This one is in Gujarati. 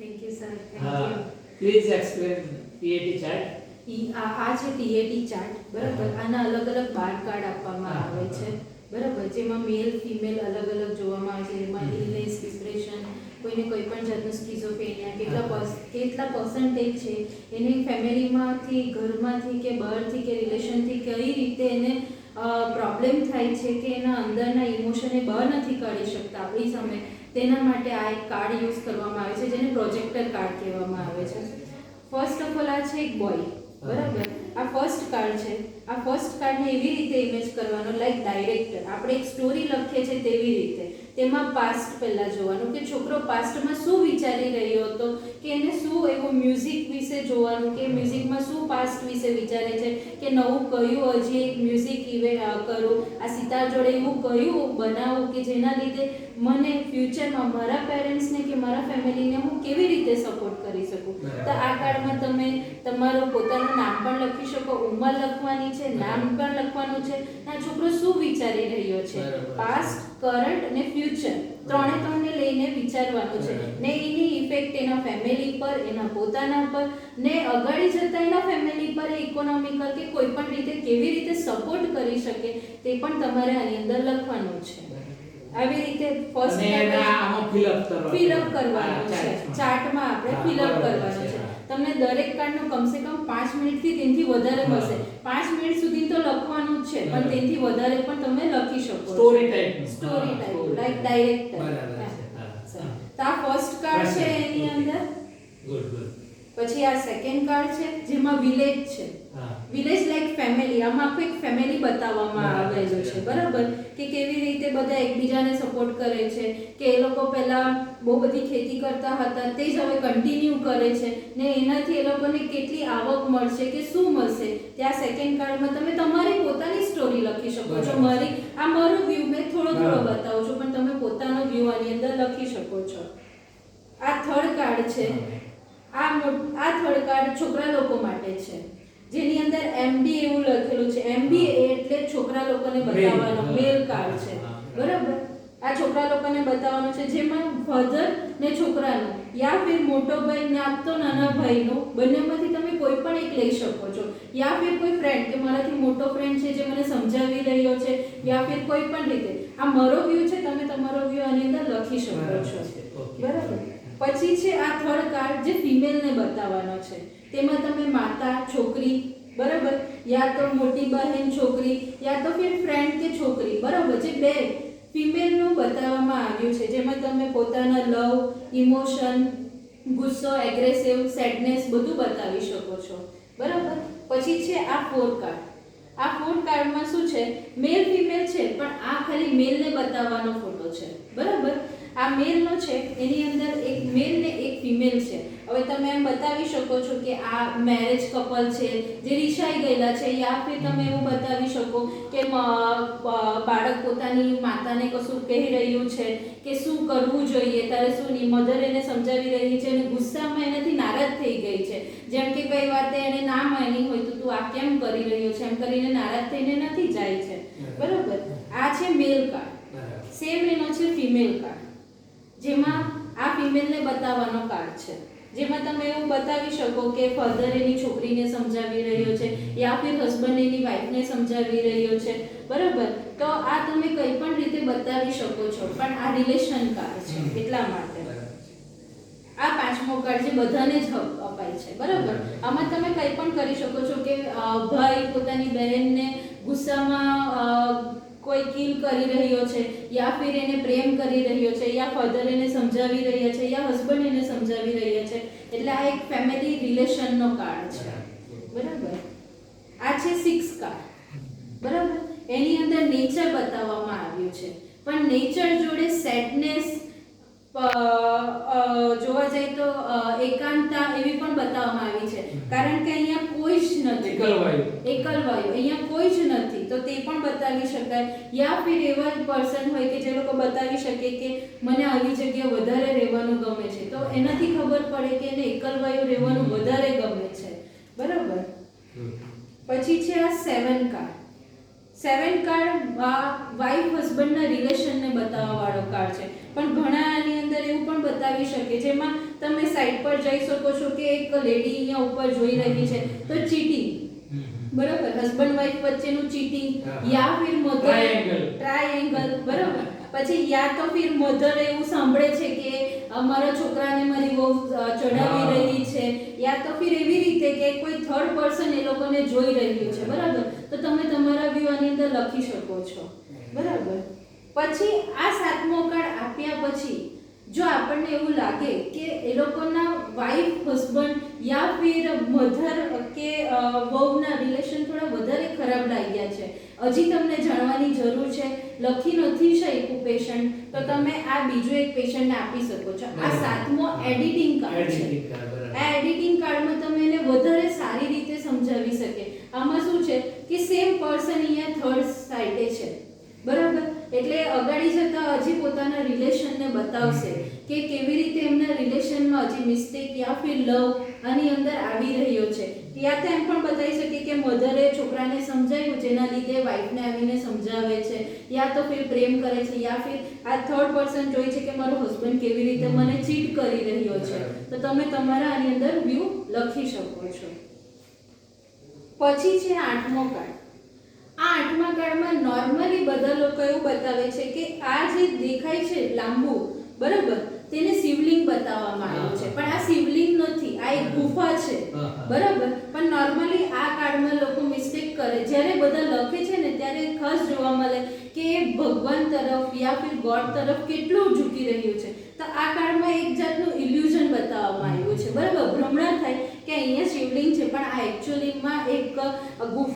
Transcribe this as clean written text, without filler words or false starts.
Thank you, sir. Thank Uh, you. please explain TAT chart. આ છે ટીએટી ચાર્ટ, બરાબર. આના અલગ અલગ 12 કાર્ડ આપવામાં આવે છે, બરાબર, જેમાં મેલ ફિમેલ અલગ અલગ જોવામાં આવે છે. એમાં ઇલનેસ, ડિપ્રેશન, કોઈને કોઈ પણ જાતનું સ્કિઝોફ્રેનિયા, કેટલા પર્સન્ટેજ છે, એની ફેમિલીમાંથી, ઘરમાંથી કે બહારથી કે રિલેશનથી કઈ રીતે એને પ્રોબ્લેમ થાય છે કે એના અંદરના ઇમોશન એ બહાર નથી કાઢી શકતા આપણી સામે, તેના માટે આ એક કાર્ડ યુઝ કરવામાં આવે છે, જેને પ્રોજેક્ટર કાર્ડ કહેવામાં આવે છે. ફર્સ્ટ ઓફ ઓલ આ છે એક બોય, બરાબર. આ ફર્સ્ટ કાર્ડ છે. આ ફર્સ્ટ કાર્ડને એવી રીતે ઇમેજ કરવાનો, લાઈક ડાયરેક્ટર આપણે એક સ્ટોરી લખીએ છીએ તેવી રીતે. તેમાં પાસ્ટ પહેલા જોવાનું કે છોકરો પાસ્ટમાં શું વિચારી રહ્યો હતો, કે એને શું એવું મ્યુઝિક વિશે જોવાનું કે મ્યુઝિકમાં શું પાસ્ટ વિશે વિચારે છે, કે નવું કયું હજી એક મ્યુઝિક કરું, આ સિતાર જોડે એવું કયું બનાવું કે જેના લીધે મને ફ્યુચરમાં મારા પેરેન્ટ્સને કે મારા ફેમિલીને હું કેવી રીતે સપોર્ટ કરી શકું. તો આ કાર્ડમાં તમે તમારું પોતાનું નામ પણ લખી શકો, ઉંમર લખવાની છે, નામ પણ લખવાનું છે, આ છોકરો શું વિચારી રહ્યો છે, પાસ્ટ, કરંટ અને ફ્યુચર ત્રણને લઈને વિચારવાનું છે. ને એની ઇફેક્ટ એના ફેમિલી પર, એના પોતાના પર, ને અગાડી જતા એના ફેમિલી પર ઇકોનોમિકલ કે કોઈ પણ રીતે કેવી રીતે સપોર્ટ કરી શકે તે પણ તમારે આની અંદર લખવાનું છે. આવી રીતે ફર્સ્ટ ફિલઅપ કરવાનું છે, ચાર્ટમાં આપણે ફિલઅપ કરવાનું છે. તમને દરેક કાર્ડનો કમસે કમ 5 મિનિટથી તેનાથી વધારે મળશે. 5 મિનિટ સુધી તો લખવાનું જ છે, પણ તેનાથી વધારે પણ તમે લખી શકો. Story type like director. તો આ ફર્સ્ટ કાર્ડ છે એની અંદર. પછી આ સેકન્ડ કાર્ડ છે જેમાં વિલેજ છે. વિલેજ લાઈક ફેમિલી, આમાં આખું એક ફેમિલી બતાવવામાં આવેલું છે, બરાબર, કે કેવી રીતે બધા એકબીજાને સપોર્ટ કરે છે, કે એ લોકો પહેલા બહુ બધી ખેતી કરતા હતા તે જ હવે કન્ટિન્યુ કરે છે, ને એનાથી એ લોકોને કેટલી આવક મળશે કે શું મળશે. ત્યાં સેકન્ડ કાર્ડમાં તમે તમારી પોતાની સ્ટોરી લખી શકો છો. મારો વ્યૂ મેં થોડો બતાવું છું, પણ તમે પોતાનો વ્યૂ આની અંદર લખી શકો છો. આ થર્ડ કાર્ડ છે. આ થર્ડ કાર્ડ છોકરા લોકો માટે છે, જેની અંદર એમડી એવું લખેલું છે. એમબી એટલે છોકરા લોકોને બતાવવાનો મેલ કાર્ડ છે, બરાબર. આ છોકરા લોકોને બતાવવાનું છે, જેમાં ફાધર ને છોકરાનો યા ફિર મોટો ભાઈ ને આપતો નાના ભાઈનો, બંનેમાંથી તમે કોઈ પણ એક લઈ શકો છો. યા ફિર કોઈ ફ્રેન્ડ કે મારાથી મોટો ફ્રેન્ડ છે જે મને સમજાવી રહ્યો છે, યા ફિર કોઈ પણ રીતે. આ મારો વ્યૂ છે, તમે તમારો વ્યૂ આની અંદર લખી શકો છો, બરાબર. પછી છે આ થર્ડ કાર્ડ જે ફિમેલને બતાવવાનો છે. તેમાં તમે માતા, છોકરી, બરાબર, યા તો મોટી બહેન છોકરી, યા તો ફિર ફ્રેન્ડ કે છોકરી, બરાબર, જે બે ફિમેલનું બતાવવામાં આવ્યું છે, જેમાં તમે પોતાના લવ, ઇમોશન, ગુસ્સો, એગ્રેસિવ, સેડનેસ બધું બતાવી શકો છો, બરાબર. પછી છે આ ફોર કાર્ડ. આ ફોર કાર્ડમાં શું છે, મેલ ફિમેલ છે, પણ આ ખાલી મેલને બતાવવાનો ફોટો છે, બરાબર. આ મેલનો છે, એની અંદર એક મેલ ને એક ફિમેલ છે. હવે તમે એમ બતાવી શકો છો કે આ મેરેજ કપલ છે જે રિસાઈ ગયેલા છે, યા ફિર તમે એવું બતાવી શકો કે બાળક પોતાની માતાને કશું કહી રહ્યું છે કે શું કરવું જોઈએ, તારે શું નહીં, મધર એને સમજાવી રહી છે અને ગુસ્સામાં એનાથી નારાજ થઈ ગઈ છે. જેમ કે કઈ વાતે એને ના માની હોય તો તું આ કેમ કરી રહ્યો છે, એમ કરીને નારાજ થઈને નથી જાય છે, બરાબર. આ છે મેલ કાર્ડ. સેમ એનો છે ફિમેલ કાર્ડ, જેમાં આ ફિમેલને બતાવવાનો કાર્ડ છે, જેમાં તમે એવું બતાવી શકો કે ફાધર એની છોકરીને સમજાવી રહ્યો છે, યા ફિર હસબન્ડ એની વાઈફને સમજાવી રહ્યો છે, બરાબર. તો આ તમે કઈ પણ રીતે બતાવી શકો છો, પણ આ રિલેશન કાર્ડ છે એટલા માટે. આ પાંચમો કાર્ડ જે બધાને જ અપાય છે, બરાબર. આમાં તમે કંઈ પણ કરી શકો છો કે ભાઈ પોતાની બહેનને ગુસ્સામાં કોઈ કિલ કરી રહ્યો છે, યા ફિર એને પ્રેમ કરી રહ્યો છે, યા ફાધર એને સમજાવી રહ્યા છે, યા હસબન્ડ એને સમજાવી રહ્યા છે. એટલે આ એક ફેમિલી રિલેશનનો કાર્ડ છે, બરાબર. આ છે 6 કાર્ડ, બરાબર. એની અંદર નેચર બતાવવામાં આવ્યું છે, પણ નેચર જોડે સેડનેસ, જોવા જાય તો એકાંતતા એવી પણ બતાવવામાં આવી છે, કારણ કે અહીંયા કોઈ જ નથી, એકલવાયુ અહીંયા કોઈ જ નથી, તો તે પણ બતાવી શકાય. યા ફિર એવા પર્સન હોય કે જે લોકો બતાવી શકે કે મને આવી જગ્યા વધારે રહેવાનું ગમે છે, તો એનાથી ખબર પડે કે એને એકલવાયુ રહેવાનું વધારે ગમે છે, બરાબર. પછી છે આ 7 કાર્ડ. 7 કાર્ડ વાઈફ હસબન્ડના રિલેશનને બતાવવા વાળો કાર્ડ છે. પણ ઘણા આની અંદર એવું પણ બતાવી શકે જેમાં તમે સાઈડ પર જઈ શકો છો કે એક લેડી અહીંયા ઉપર જોઈ રહી છે તો ચીટિંગ, બરાબર, હસબન્ડ વાઈફ વચ્ચેનું ચીટિંગ, યા ફિર મધર ટ્રાયેંગલ, બરાબર, પછી યા તો ફિર મધર એવું સાંભળે છે કે મારા છોકરાને મારી વહુ ચડાવી રહી છે, યા તો ફિર એવી રીતે કે કોઈ થર્ડ પર્સન એ લોકોને જોઈ રહ્યું છે, બરાબર, તો તમે તમારા વ્યૂ આની અંદર લખી શકો છો, બરાબર. પછી આ 7મો કાર્ડ આપ્યા પછી જો આપણને એવું લાગે કે એ લોકોના વાઈફ હસબન્ડ યા ફિર મધર કે વહુના રિલેશન થોડા વધારે ખરાબ લાગ્યા છે, હજી તમને જાણવાની જરૂર છે, લખી નથી શક્યું પેશન્ટ, તો તમે આ બીજો એક પેશન્ટને આપી શકો છો. આ 7મો એડિટિંગ કાર્ડ છે. આ એડિટિંગ કાર્ડમાં તમે એને વધારે સારી રીતે સમજાવી શકે. આમાં શું છે કે સેમ પર્સન અહીંયા થર્ડ સાઇડે છે, બરાબર, એટલે અગાડી જતા હજી પોતાના રિલેશનને બતાવશે કે કેવી રીતે એમના રિલેશનમાં હજી મિસ્ટેક યા ફિર લવ આની અંદર આવી રહ્યો છે, યા તો એમ પણ બતાવી શકે કે મધરે છોકરાને સમજાવ્યું જેના લીધે વાઈફને આવીને સમજાવે છે, યા તો ફિર પ્રેમ કરે છે, યા ફિર આ થર્ડ પર્સન જોઈ છે કે મારો હસબન્ડ કેવી રીતે મને ચીટ કરી રહ્યો છે, તો તમે તમારા આની અંદર વ્યૂ લખી શકો છો. પછી છે 8મો કાર્ડ. આ 8મા કાર્ડમાં નોર્મલી બધા લોકો એવું બતાવે છે કે આ જે દેખાય છે લાંબુ, બરાબર, તેને શિવલિંગ બતાવવામાં આવ્યું છે, પણ આ શિવલિંગ નથી, આ એક ગુફા છે, બરાબર. પણ નોર્મલી આ કાર્ડમાં લોકો મિસ્ટેક કરે, જ્યારે બધા લખે છે ને ત્યારે ખાસ જોવા મળે કે ભગવાન તરફ યા ફિર ગોડ તરફ કેટલું ઝૂકી રહ્યું છે, તો આ કાર્ડમાં એક જાતનું ઇલ્યુઝન બતાવવામાં આવ્યું છે, બરાબર, ભ્રમણા થાય કે અહીંયા શિવલિંગ છે પણ આ એકચ્યુઅલીમાં એક ગુફા